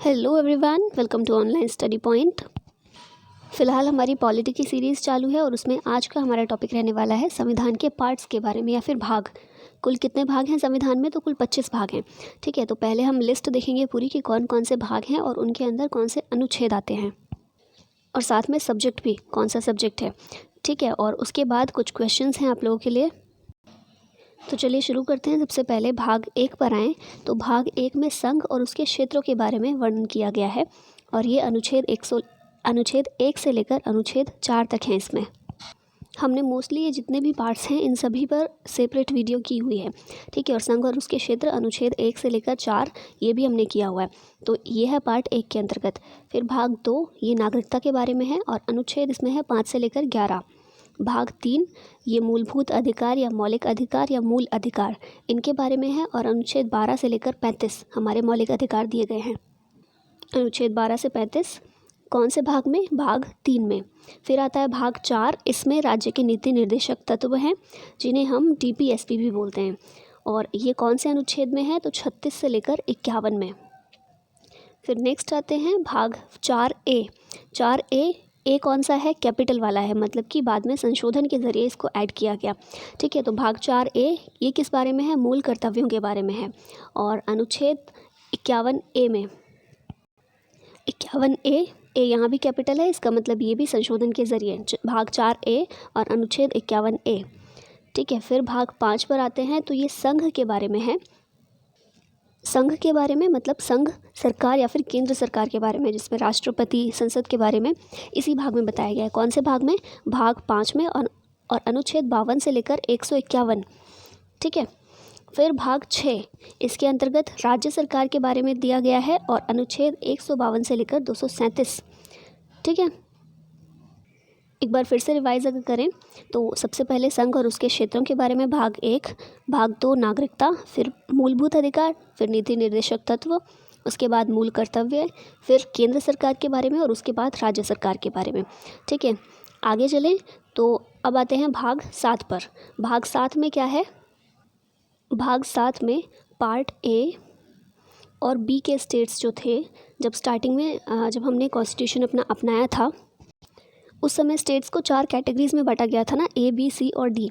Hello everyone, welcome to online study point. फ़िलहाल हमारी polity की सीरीज़ चालू है और उसमें आज का हमारा टॉपिक रहने वाला है संविधान के पार्ट्स के बारे में या फिर भाग। कुल कितने भाग हैं संविधान में? तो कुल 25 भाग हैं। ठीक है, तो पहले हम लिस्ट देखेंगे पूरी कि कौन कौन से भाग हैं और उनके अंदर कौन से अनुच्छेद आते हैं और साथ में सब्जेक्ट भी कौन सा सब्जेक्ट है। ठीक है, और उसके बाद कुछ क्वेश्चंस हैं आप लोगों के लिए। तो चलिए शुरू करते हैं। सबसे पहले भाग 1 पर आएँ तो भाग 1 में संघ और उसके क्षेत्रों के बारे में वर्णन किया गया है और ये अनुच्छेद 1 से लेकर अनुच्छेद 4 तक हैं। इसमें हमने मोस्टली ये जितने भी पार्ट्स हैं इन सभी पर सेपरेट वीडियो की हुई है। ठीक है, और संघ और उसके क्षेत्र अनुच्छेद 1 से लेकर 4 ये भी हमने किया हुआ है। तो ये है पार्ट 1 के अंतर्गत। फिर भाग 2 ये नागरिकता के बारे में है और अनुच्छेद इसमें है 5 से लेकर 11। भाग 3 ये मूलभूत अधिकार या मौलिक अधिकार या मूल अधिकार इनके बारे में है और अनुच्छेद 12 से लेकर 35 हमारे मौलिक अधिकार दिए गए हैं। अनुच्छेद 12 से 35 कौन से भाग में? भाग 3 में। फिर आता है भाग 4, इसमें राज्य के नीति निर्देशक तत्व हैं जिन्हें हम TPSP भी बोलते हैं और ये कौन से अनुच्छेद में है? तो 36 से लेकर 51 में। फिर नेक्स्ट आते हैं भाग 4A। 4A ए कौन सा है? कैपिटल वाला है, मतलब कि बाद में संशोधन के ज़रिए इसको ऐड किया गया। ठीक है, तो भाग 4A ये किस बारे में है? मूल कर्तव्यों के बारे में है। और अनुच्छेद 51A में 51A यहाँ भी कैपिटल है, इसका मतलब ये भी संशोधन के ज़रिए भाग 4A और अनुच्छेद 51A। ठीक है, फिर भाग 5 पर आते हैं तो ये संघ के बारे में है। संघ के बारे में मतलब संघ सरकार या फिर केंद्र सरकार के बारे में, जिसमें राष्ट्रपति संसद के बारे में इसी भाग में बताया गया है। कौन से भाग में? भाग 5 में और अनुच्छेद 52 से लेकर 151। ठीक है, फिर भाग 6 इसके अंतर्गत राज्य सरकार के बारे में दिया गया है और अनुच्छेद 152 से लेकर 237। ठीक है, एक बार फिर से रिवाइज अगर करें तो सबसे पहले संघ और उसके क्षेत्रों के बारे में भाग 1, भाग 2 नागरिकता, फिर मूलभूत अधिकार, फिर नीति निर्देशक तत्व, उसके बाद मूल कर्तव्य, फिर केंद्र सरकार के बारे में और उसके बाद राज्य सरकार के बारे में। ठीक है, आगे चलें तो अब आते हैं भाग 7 पर। भाग 7 में क्या है? भाग 7 में पार्ट A और B के स्टेट्स जो थे, जब स्टार्टिंग में जब हमने कॉन्स्टिट्यूशन अपना अपनाया था उस समय स्टेट्स को 4 कैटेगरीज़ में बांटा गया था ना, A, B, C और D।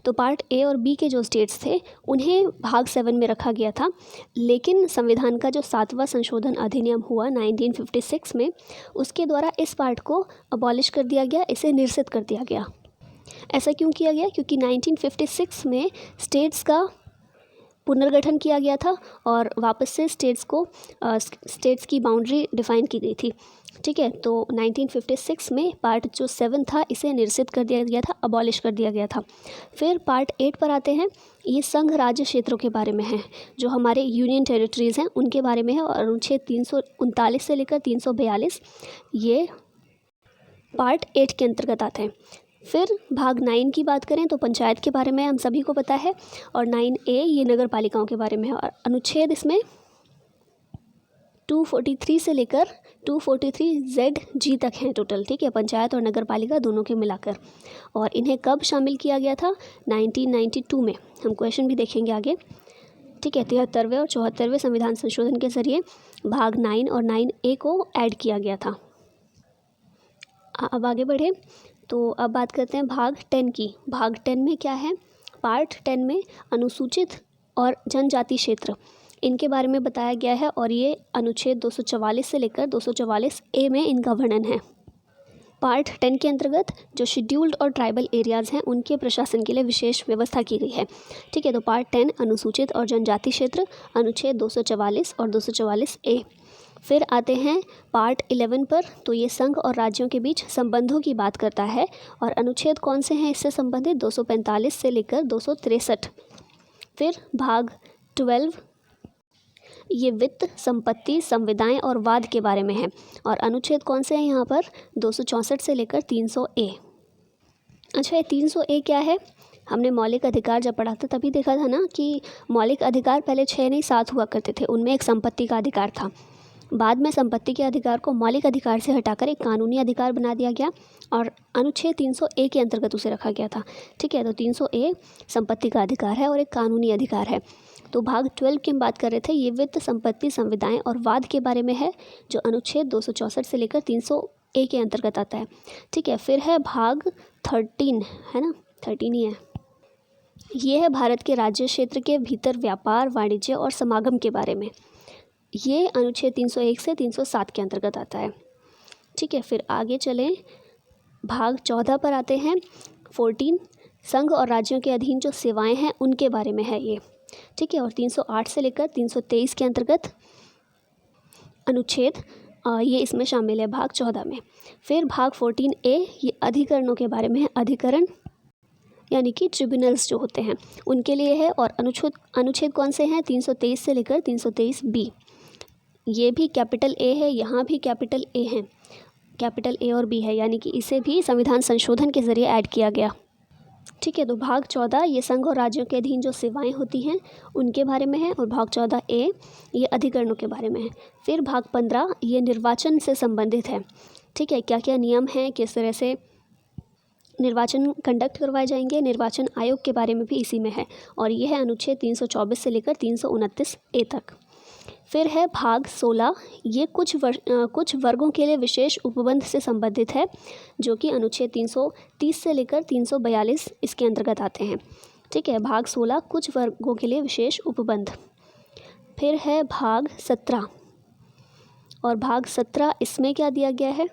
तो पार्ट A और B के जो स्टेट्स थे उन्हें भाग 7 में रखा गया था, लेकिन संविधान का जो 7वां संशोधन अधिनियम हुआ 1956 में, उसके द्वारा इस पार्ट को अबॉलिश कर दिया गया, इसे निरसित कर दिया गया। ऐसा क्यों किया गया? क्योंकि 1956 में स्टेट्स का पुनर्गठन किया गया था और वापस से स्टेट्स की बाउंड्री डिफ़ाइन की गई थी। ठीक है, तो 1956 में पार्ट जो 7 था इसे निरसित कर दिया गया था, अबॉलिश कर दिया गया था। फिर पार्ट 8 पर आते हैं। ये संघ राज्य क्षेत्रों के बारे में है, जो हमारे यूनियन टेरिटरीज़ हैं उनके बारे में है और अनुच्छेद 339 से लेकर 342 ये पार्ट 8 के अंतर्गत आते हैं। फिर भाग 9 की बात करें तो पंचायत के बारे में हम सभी को पता है और 9A ये नगर पालिकाओं के बारे में है और अनुच्छेद इसमें 243 से लेकर 243ZG तक हैं टोटल। ठीक है, पंचायत और नगर पालिका दोनों के मिलाकर। और इन्हें कब शामिल किया गया था? 1992 में। हम क्वेश्चन भी देखेंगे आगे। ठीक है, 73वें और 74वें संविधान संशोधन के ज़रिए भाग 9 और 9A को ऐड किया गया था। अब आगे बढ़े तो अब बात करते हैं भाग 10 की। भाग 10 में क्या है? पार्ट 10 में अनुसूचित और जनजाति क्षेत्र इनके बारे में बताया गया है और ये अनुच्छेद 244 से लेकर 244A में इनका वर्णन है। पार्ट 10 के अंतर्गत जो शेड्यूल्ड और ट्राइबल एरियाज़ हैं उनके प्रशासन के लिए विशेष व्यवस्था की गई है। ठीक है, तो पार्ट 10 अनुसूचित और जनजाति क्षेत्र, अनुच्छेद 244 और 244A। फिर आते हैं पार्ट 11 पर, तो ये संघ और राज्यों के बीच संबंधों की बात करता है और अनुच्छेद कौन से हैं इससे संबंधित? 245 से लेकर 263। फिर भाग 12 ये वित्त, संपत्ति, संविदाएं और वाद के बारे में है और अनुच्छेद कौन से हैं यहाँ पर? 264 से लेकर 300A। अच्छा, ये 300A क्या है? हमने मौलिक अधिकार जब पढ़ा था तभी देखा था ना कि मौलिक अधिकार पहले 6 नहीं 7 हुआ करते थे। उनमें एक संपत्ति का अधिकार था, बाद में संपत्ति के अधिकार को मौलिक अधिकार से हटाकर एक कानूनी अधिकार बना दिया गया और अनुच्छेद 300A के अंतर्गत उसे रखा गया था। ठीक है, तो 300A संपत्ति का अधिकार है और एक कानूनी अधिकार है। तो भाग 12 की हम बात कर रहे थे, ये वित्त, संपत्ति, संविदाएं और वाद के बारे में है, जो अनुच्छेद 264 से लेकर 300A के अंतर्गत आता है। ठीक है, फिर है भाग 13, है ना, 13 ही है। ये है भारत के राज्य क्षेत्र के भीतर व्यापार, वाणिज्य और समागम के बारे में। ये अनुच्छेद 301 से 307 के अंतर्गत आता है। ठीक है, फिर आगे चलें, भाग 14 पर आते हैं। 14 संघ और राज्यों के अधीन जो सेवाएं हैं उनके बारे में है ये। ठीक है, और 308 से लेकर 323 के अंतर्गत अनुच्छेद ये इसमें शामिल है भाग 14 में। फिर भाग 14A ये अधिकरणों के बारे में है। अधिकरण यानी कि ट्रिब्यूनल्स जो होते हैं उनके लिए है। और अनुच्छेद कौन से हैं? 323 से लेकर 323B। ये भी कैपिटल A है, यहाँ भी कैपिटल A है, कैपिटल A और B है, यानी कि इसे भी संविधान संशोधन के ज़रिए ऐड किया गया। ठीक है, तो भाग 14 ये संघ और राज्यों के अधीन जो सेवाएं होती हैं उनके बारे में है। और भाग 14A ये अधिकरणों के बारे में है। फिर भाग 15 ये निर्वाचन से संबंधित है। ठीक है, क्या क्या नियम हैं, किस तरह से निर्वाचन कंडक्ट करवाए जाएंगे, निर्वाचन आयोग के बारे में भी इसी में है। और यह है अनुच्छेद 324 से लेकर 329A तक। फिर है भाग 16, ये कुछ वर्गों के लिए विशेष उपबंध से संबंधित है, जो कि अनुच्छेद 330 से लेकर 342 इसके अंतर्गत आते हैं। ठीक है, भाग 16 कुछ वर्गों के लिए विशेष उपबंध। फिर है भाग 17, और भाग 17 इसमें क्या दिया गया है?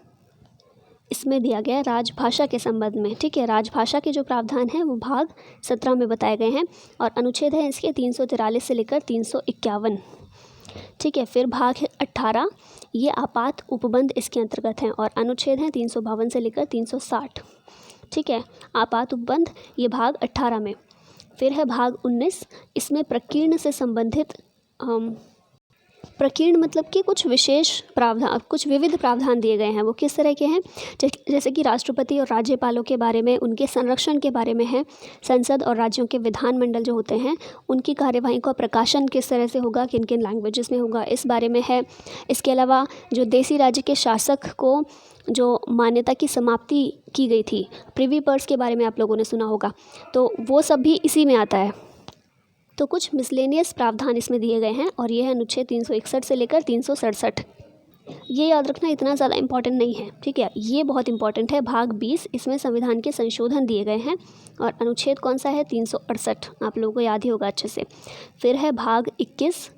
इसमें दिया गया है राजभाषा के संबंध में। ठीक है, राजभाषा के जो प्रावधान हैं वो भाग 17 में बताए गए हैं। और अनुच्छेद है इसके 343 से लेकर 351। ठीक है, फिर भाग है 18, ये आपात उपबंध इसके अंतर्गत हैं। और अनुच्छेद हैं 352 से लेकर 360। ठीक है, आपात उपबंध ये भाग 18 में। फिर है भाग 19, इसमें प्रकीर्ण से संबंधित प्रकीर्ण मतलब कि कुछ विशेष प्रावधान, कुछ विविध प्रावधान दिए गए हैं। वो किस तरह के हैं? जैसे कि राष्ट्रपति और राज्यपालों के बारे में, उनके संरक्षण के बारे में है। संसद और राज्यों के विधानमंडल जो होते हैं उनकी कार्यवाही का प्रकाशन किस तरह से होगा, किन किन लैंग्वेजेस में होगा, इस बारे में है। इसके अलावा जो देसी राज्य के शासक को जो मान्यता की समाप्ति की गई थी, प्रिवी पर्स के बारे में आप लोगों ने सुना होगा, तो वो सब भी इसी में आता है। तो कुछ मिसलेनियस प्रावधान इसमें दिए गए हैं। और ये है अनुच्छेद 361 से लेकर 367। ये याद रखना इतना ज़्यादा इंपॉर्टेंट नहीं है। ठीक है, ये बहुत इंपॉर्टेंट है। भाग 20 इसमें संविधान के संशोधन दिए गए हैं। और अनुच्छेद कौन सा है? 368, आप लोगों को याद ही होगा अच्छे से। फिर है भाग 21,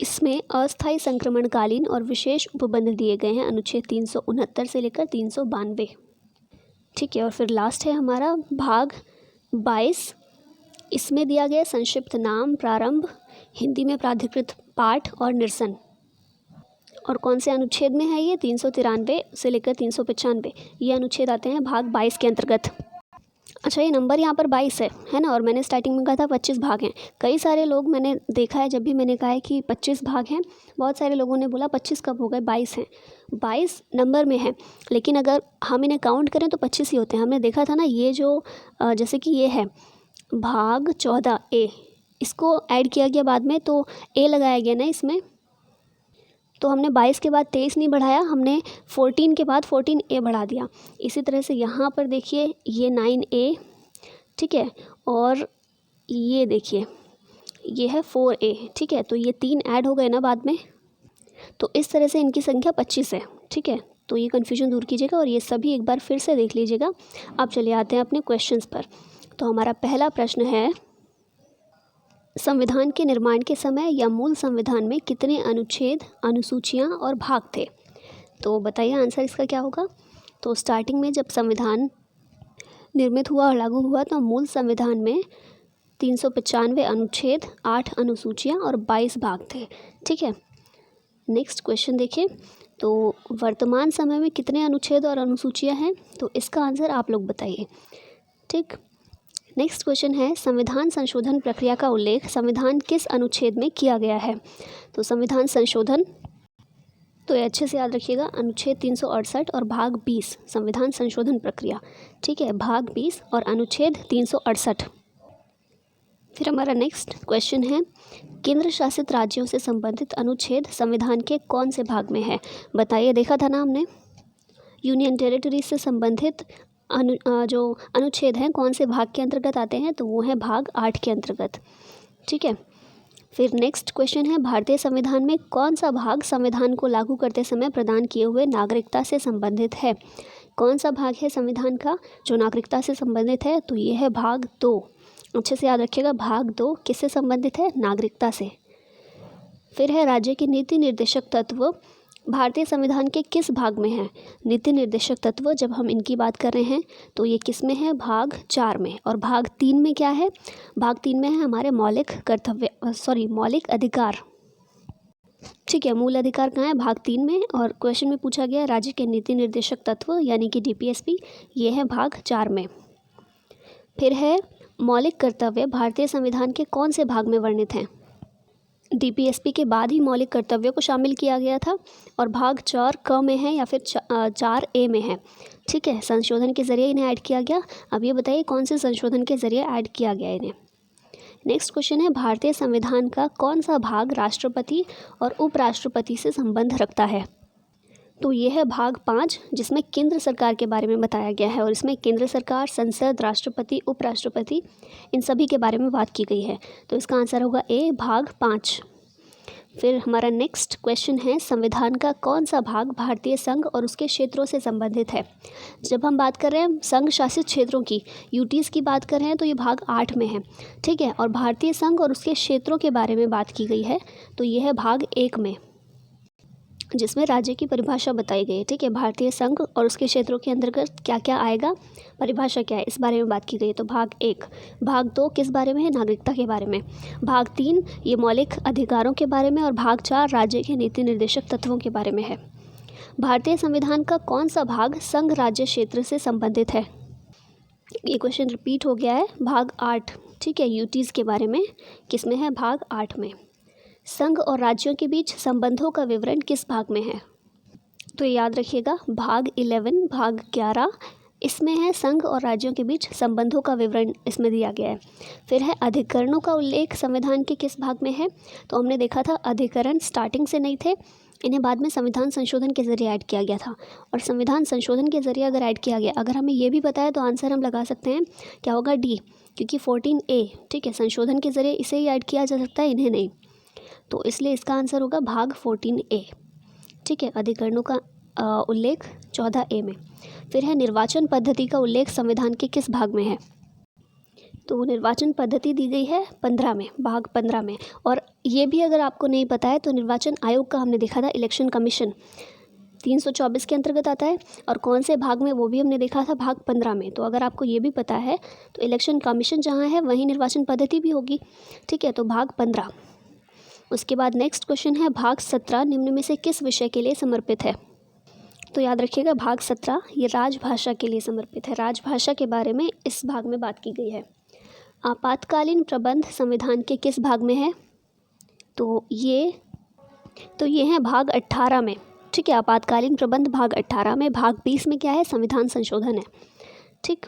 इसमें अस्थायी संक्रमणकालीन और विशेष उपबंध दिए गए हैं। अनुच्छेद 369 से लेकर 392। ठीक है, और फिर लास्ट है हमारा भाग 22, इसमें दिया गया संक्षिप्त नाम, प्रारंभ, हिंदी में प्राधिकृत पाठ और निरसन। और कौन से अनुच्छेद में है ये? 393 से लेकर 395 ये अनुच्छेद आते हैं भाग 22 के अंतर्गत। अच्छा, ये नंबर यहाँ पर 22 है ना। और मैंने स्टार्टिंग में कहा था 25 भाग हैं। कई सारे लोग मैंने देखा है, जब भी मैंने कहा है कि 25 भाग हैं, बहुत सारे लोगों ने बोला 25 कब हो गए, 22 हैं। 22 नंबर में है, लेकिन अगर हम इन्हें काउंट करें तो 25 ही होते हैं। हमने देखा था ना, ये जो जैसे कि ये है भाग 14A, इसको ऐड किया गया बाद में, तो A लगाया गया ना इसमें। तो हमने 22 के बाद 23 नहीं बढ़ाया, हमने 14 के बाद 14A बढ़ा दिया। इसी तरह से यहाँ पर देखिए ये 9A, ठीक है, और ये देखिए ये है 4A। ठीक है, तो ये 3 ऐड हो गए ना बाद में, तो इस तरह से इनकी संख्या 25 है। ठीक है, तो ये कन्फ्यूजन दूर कीजिएगा और ये सभी एक बार फिर से देख लीजिएगा। अब चलिए आते हैं अपने क्वेश्चंस पर। तो हमारा पहला प्रश्न है, संविधान के निर्माण के समय या मूल संविधान में कितने अनुच्छेद, अनुसूचियां और भाग थे? तो बताइए आंसर इसका क्या होगा। तो स्टार्टिंग में जब संविधान निर्मित हुआ और लागू हुआ तो मूल संविधान में 395 अनुच्छेद, 8 अनुसूचियां और 22 भाग थे। ठीक है, नेक्स्ट क्वेश्चन देखिए। तो वर्तमान समय में कितने अनुच्छेद और अनुसूचियां हैं? तो इसका आंसर आप लोग बताइए। ठीक, नेक्स्ट क्वेश्चन है, संविधान संशोधन प्रक्रिया का उल्लेख संविधान किस अनुच्छेद में किया गया है? तो संविधान संशोधन, तो ये अच्छे से याद रखिएगा, अनुच्छेद 368 और भाग 20 संविधान संशोधन प्रक्रिया। ठीक है, भाग 20 और अनुच्छेद 368। फिर हमारा नेक्स्ट क्वेश्चन है, केंद्र शासित राज्यों से संबंधित अनुच्छेद संविधान के कौन से भाग में है? बताइए, देखा था ना हमने, यूनियन टेरिटरी से संबंधित जो अनुच्छेद हैं कौन से भाग के अंतर्गत आते हैं, तो वो है भाग 8 के अंतर्गत। ठीक है, फिर नेक्स्ट क्वेश्चन है भारतीय संविधान में कौन सा भाग संविधान को लागू करते समय प्रदान किए हुए नागरिकता से संबंधित है। कौन सा भाग है संविधान का जो नागरिकता से संबंधित है, तो ये है भाग 2। अच्छे से याद रखिएगा, भाग 2 किससे संबंधित है, नागरिकता से। फिर है राज्य के नीति निर्देशक तत्व भारतीय संविधान के किस भाग में है। नीति निर्देशक तत्व जब हम इनकी बात कर रहे हैं तो ये किस में है, भाग 4 में। और भाग 3 में क्या है, भाग 3 में है हमारे मौलिक अधिकार। ठीक है, मूल अधिकार कहाँ है, भाग 3 में। और क्वेश्चन में पूछा गया राज्य के नीति निर्देशक तत्व यानी कि DPSP, ये है भाग 4 में। फिर है मौलिक कर्तव्य भारतीय संविधान के कौन से भाग में वर्णित हैं। DPSP के बाद ही मौलिक कर्तव्यों को शामिल किया गया था और भाग 4 क में है या फिर 4A में है। ठीक है, संशोधन के ज़रिए इन्हें ऐड किया गया। अब ये बताइए कौन से संशोधन के ज़रिए ऐड किया गया इन्हें। नेक्स्ट क्वेश्चन है भारतीय संविधान का कौन सा भाग राष्ट्रपति और उपराष्ट्रपति से संबंध रखता है। तो ये है भाग 5 जिसमें केंद्र सरकार के बारे में बताया गया है और इसमें केंद्र सरकार, संसद, राष्ट्रपति, उपराष्ट्रपति इन सभी के बारे में बात की गई है। तो इसका आंसर होगा A, भाग 5। फिर हमारा नेक्स्ट क्वेश्चन है संविधान का कौन सा भाग भारतीय संघ और उसके क्षेत्रों से संबंधित है। जब हम बात कर रहे हैं संघ शासित क्षेत्रों की, यूटीज़ की बात कर रहे हैं, तो ये भाग 8 में है। ठीक है, और भारतीय संघ और उसके क्षेत्रों के बारे में बात की गई है तो ये है भाग 1 में, जिसमें राज्य की परिभाषा बताई गई है। ठीक है, भारतीय संघ और उसके क्षेत्रों के अंतर्गत क्या क्या आएगा, परिभाषा क्या है, इस बारे में बात की गई है। तो भाग 1। भाग 2 किस बारे में है, नागरिकता के बारे में। भाग 3 ये मौलिक अधिकारों के बारे में और भाग 4 राज्य के नीति निर्देशक तत्वों के बारे में है। भारतीय संविधान का कौन सा भाग संघ राज्य क्षेत्र से संबंधित है। ये क्वेश्चन रिपीट हो गया है, भाग 8। ठीक है, यूटीज़ के बारे में किस में है, भाग 8 में। संघ और राज्यों के बीच संबंधों का विवरण किस भाग में है। तो याद रखिएगा, भाग 11, भाग 11 इसमें है संघ और राज्यों के बीच संबंधों का विवरण इसमें दिया गया है। फिर है अधिकरणों का उल्लेख संविधान के किस भाग में है। तो हमने देखा था अधिकरण स्टार्टिंग से नहीं थे, इन्हें बाद में संविधान संशोधन के ज़रिए ऐड किया गया था। और संविधान संशोधन के ज़रिए अगर ऐड किया गया, अगर हमें ये भी पता है तो आंसर हम लगा सकते हैं, क्या होगा, D, क्योंकि 14A। ठीक है, संशोधन के ज़रिए इसे ही ऐड किया जा सकता है, इन्हें नहीं। तो इसलिए इसका आंसर होगा भाग 14A। ठीक है, अधिकरणों का उल्लेख 14A में। फिर है निर्वाचन पद्धति का उल्लेख संविधान के किस भाग में है। तो निर्वाचन पद्धति दी गई है 15 में, भाग 15 में। और ये भी अगर आपको नहीं पता है तो निर्वाचन आयोग का हमने देखा था, इलेक्शन कमीशन 324 के अंतर्गत आता है। और कौन से भाग में, वो भी हमने देखा था, भाग 15 में। तो अगर आपको ये भी पता है तो इलेक्शन कमीशन जहाँ है वहीं निर्वाचन पद्धति भी होगी। ठीक है, तो भाग 15। उसके बाद नेक्स्ट क्वेश्चन है भाग 17 निम्न में से किस विषय के लिए समर्पित है। तो याद रखिएगा, भाग 17 ये राजभाषा के लिए समर्पित है। राजभाषा के बारे में इस भाग में बात की गई है। आपातकालीन प्रबंध संविधान के किस भाग में है। तो ये है भाग 18 में। ठीक है, आपातकालीन प्रबंध भाग 18 में। भाग 20 में क्या है, संविधान संशोधन है। ठीक,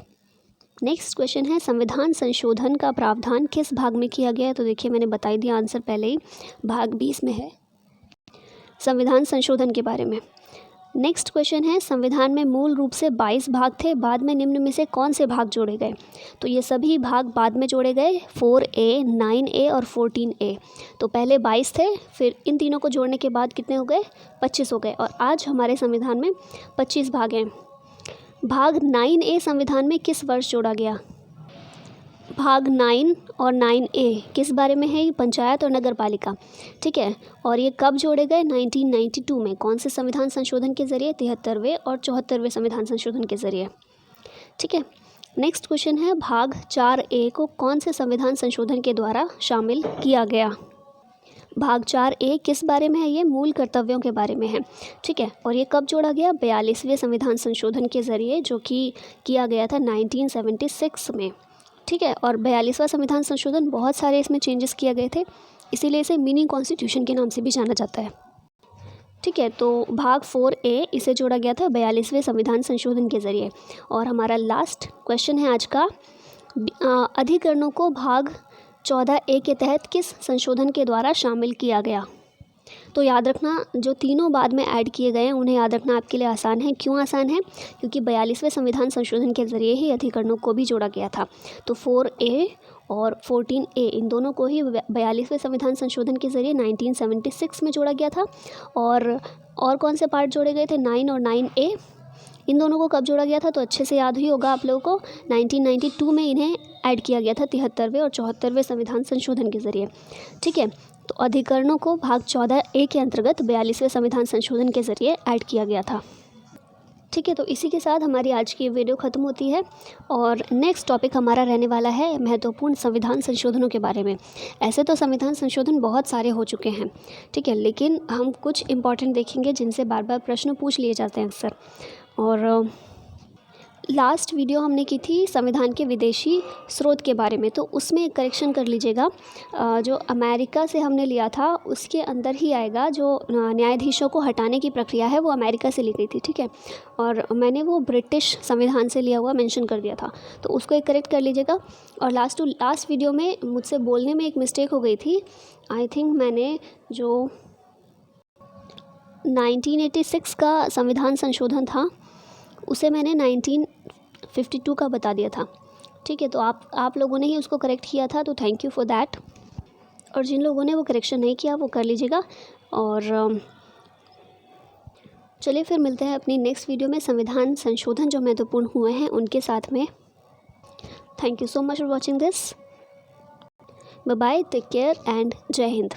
नेक्स्ट क्वेश्चन है संविधान संशोधन का प्रावधान किस भाग में किया गया है। तो देखिए, मैंने बताई दिया आंसर पहले ही, भाग 20 में है संविधान संशोधन के बारे में। नेक्स्ट क्वेश्चन है संविधान में मूल रूप से 22 भाग थे, बाद में निम्न में से कौन से भाग जोड़े गए। तो ये सभी भाग बाद में जोड़े गए, 4A, 9A और 14A। तो पहले 22 थे, फिर इन तीनों को जोड़ने के बाद कितने हो गए, 25 हो गए। और आज हमारे संविधान में 25 भाग हैं। भाग 9A संविधान में किस वर्ष जोड़ा गया। भाग 9 और 9A किस बारे में है, ये पंचायत और नगर पालिका। ठीक है, और ये कब जोड़े गए, 1992 में। कौन से संविधान संशोधन के ज़रिए, 73वें और 74वें संविधान संशोधन के ज़रिए। ठीक है, नेक्स्ट क्वेश्चन है भाग 4A को कौन से संविधान संशोधन के द्वारा शामिल किया गया। भाग 4A किस बारे में है, ये मूल कर्तव्यों के बारे में है। ठीक है, और ये कब जोड़ा गया, 42वें संविधान संशोधन के ज़रिए, जो कि किया गया था 1976 में। ठीक है, और 42वां संविधान संशोधन बहुत सारे इसमें चेंजेस किए गए थे, इसीलिए इसे मिनी कॉन्स्टिट्यूशन के नाम से भी जाना जाता है। ठीक है, तो भाग 4A इसे जोड़ा गया था 42वें संविधान संशोधन के ज़रिए। और हमारा लास्ट क्वेश्चन है आज का, अधिकरणों को भाग 14A के तहत किस संशोधन के द्वारा शामिल किया गया। तो याद रखना, जो तीनों बाद में ऐड किए गए हैं उन्हें याद रखना आपके लिए आसान है। क्यों आसान है? क्योंकि 42वें संविधान संशोधन के ज़रिए ही अधिकरणों को भी जोड़ा गया था। तो 4A और 14A इन दोनों को ही 42वें संविधान संशोधन के ज़रिए 1976 में जोड़ा गया था। और कौन से पार्ट जोड़े गए थे? 9 और 9A। इन दोनों को कब जोड़ा गया था? तो अच्छे से याद ही होगा आप लोगों को, 1992 में इन्हें ऐड किया गया था 73वें और 74वें संविधान संशोधन के ज़रिए। ठीक है, तो अधिकरणों को भाग 14A के अंतर्गत 42वें संविधान संशोधन के ज़रिए ऐड किया गया था। ठीक है, तो इसी के साथ हमारी आज की वीडियो ख़त्म होती है और नेक्स्ट टॉपिक हमारा रहने वाला है महत्वपूर्ण संविधान संशोधनों के बारे में। ऐसे तो संविधान संशोधन बहुत सारे हो चुके हैं, ठीक है, लेकिन हम कुछ इम्पॉर्टेंट देखेंगे जिनसे बार बार प्रश्न पूछ लिए जाते हैं अक्सर। और लास्ट वीडियो हमने की थी संविधान के विदेशी स्रोत के बारे में, तो उसमें करेक्शन कर लीजिएगा। जो अमेरिका से हमने लिया था उसके अंदर ही आएगा, जो न्यायाधीशों को हटाने की प्रक्रिया है वो अमेरिका से ली गई थी। ठीक है, और मैंने वो ब्रिटिश संविधान से लिया हुआ मेंशन कर दिया था, तो उसको एक करेक्ट कर लीजिएगा। और लास्ट वीडियो में मुझसे बोलने में एक मिस्टेक हो गई थी। आई थिंक मैंने जो 1986 का संविधान संशोधन था उसे मैंने 1952 का बता दिया था। ठीक है, तो आप लोगों ने ही उसको करेक्ट किया था, तो थैंक यू फॉर दैट। और जिन लोगों ने वो करेक्शन नहीं किया वो कर लीजिएगा। और चलिए फिर मिलते हैं अपनी नेक्स्ट वीडियो में संविधान संशोधन जो महत्वपूर्ण हुए हैं उनके साथ में। Thank you so much for watching this. Bye bye, take care and जय हिंद।